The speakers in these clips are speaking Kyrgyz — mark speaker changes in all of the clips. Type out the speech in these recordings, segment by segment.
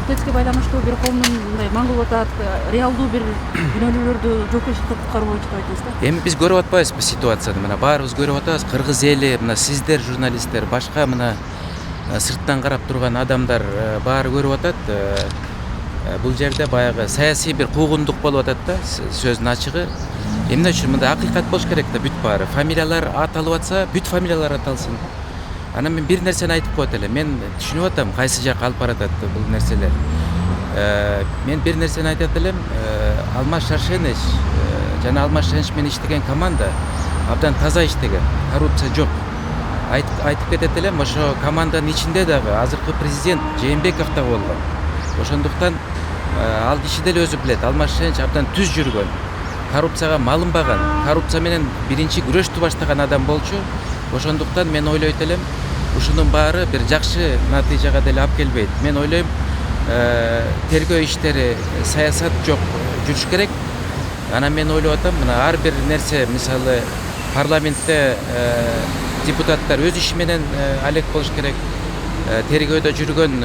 Speaker 1: ТЭЦке байланыштуу бир коомдун мындай маңгылып атат, реалдуу бир күнөөлүүлөрдү жоопкерчиликке куткаруу боюнча деп айтыңыз да.
Speaker 2: Эми биз көрүп атпайбызбы ситуацияны? Мына баарыбыз көрүп атабыз. Кыргыз эли, мына сиздер журналисттер, башка мына сырттан карап турган адамдар баары көрүп атат. Бул жерде баягы саясий бир куугундук болуп атат да, сөздүн ачыгы. Эмне үчүн мында акыйкат болуш керек да, бүт баары. Фамилиялар аталып атса, бүт фамилиялар аталсын. Анан мен бир нерсени айтып коет элем. Мен түшүнүп атам кайсы жакка алып баратат бул нерселер. Мен бир нерсени айтат элем. Алмаз Шаршенович жана Алмаз Шаршенович менен иштеген команда абдан таза иштеген. Коррупция жок. Айтып кетет элем, ошо команданын ичинде дагы азыркы президент Жээнбеков да болгон. Ошондуктан ал киши деле өзү билет. Алмаз Шаршенович абдан түз жүргөн. Коррупцияга малынбаган, коррупция менен биринчи күрөштү баштаган адам болчу. Ошондуктан мен ойлойт элем, ушунун баары бир жакшы натыйжага деле алып келбейт. Мен ойлойм, тергөө иштери, саясат жок жүрүш керек. Анан мен ойлоп атам, мына ар бир нерсе, мисалы парламентте депутаттар өз иши менен алек болуш керек. Тергөөдө жүргөн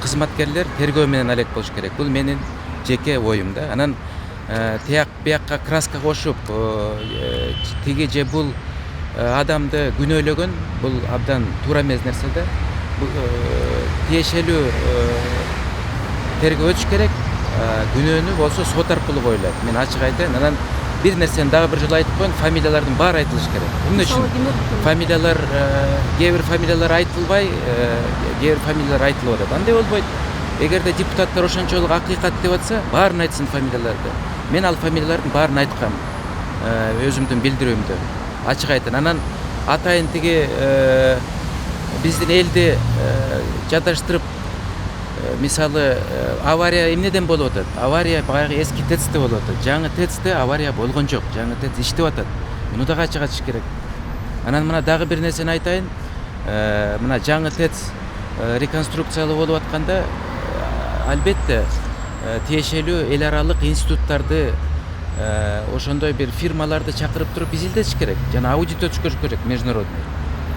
Speaker 2: кызматкерлер тергөө менен алек болуш керек. Бул менин жеке оюм да. Анан тияк биякка краска кошуп, тиги же бул адамды күнөөлөгөн, бул абдан туура эмес нерсе да. Тиешелүү тергөө өтүш керек. Күнөөнү болсо сот аркылуу коюлат. Мен ачык айтайын. Анан бир нерсени дагы бир жолу айтып коеюн, фамилиялардын баары айтылыш керек. Эмне үчүн? Фамилиялар, кээ бир фамилиялар айтылбай, кээ бир фамилиялар айтылып атат. Андай болбойт. Эгерде депутаттар ошончолук акыйкат деп атса, баарын айтсын фамилияларды. Мен ал фамилиялардын баарын айткам өзүмдүн билдирүүмдө. Ачык айтын. Анан атайын тиги биздин элди жадаштырып, мисалы авария эмнеден болуп атат? Авария баягы эски ТЭЦте болуп атат. Жаңы ТЭЦте авария болгон жок. Жаңы ТЭЦ иштеп атат. Муну дагы ачык айтыш керек. Анан мына дагы бир нерсени айтайын. Мына жаңы ТЭЦ реконструкциялуу болуп атканда, албетте тиешелүү эл аралык институттарды, ошондой бир фирмаларды чакырып туруп изилдетиш керек. Жана аудит өткөрүш керек международный.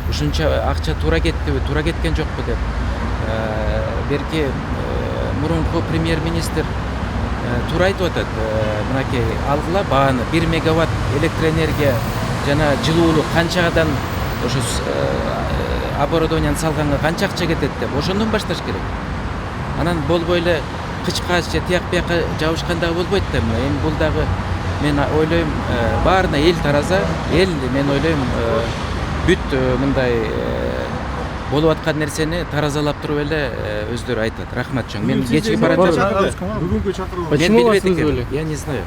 Speaker 2: Ушунча акча туура кеттиби, туура кеткен жокпу деп. Берки мурунку премьер-министр туура айтып атат. Мынакей алгыла бааны 1 мегаватт электроэнергия жана жылуулук канчадан ошо оборудованияны салганга канча акча кетет деп. Ошондон башташ керек. Анан болбой эле кычкач же тияк биякка жабышкан дагы болбойт да. Эми бул дагы мен ойлойм баарына эл тараза, эл мен ойлойм бүт мындай болуп аткан нерсени таразалап туруп эле өздөрү айтат. Рахмат чоң. Мен кечиги баратам.
Speaker 3: Бүгүнкү чакырылуу.
Speaker 2: Мен билбейт экенмин. Я не знаю.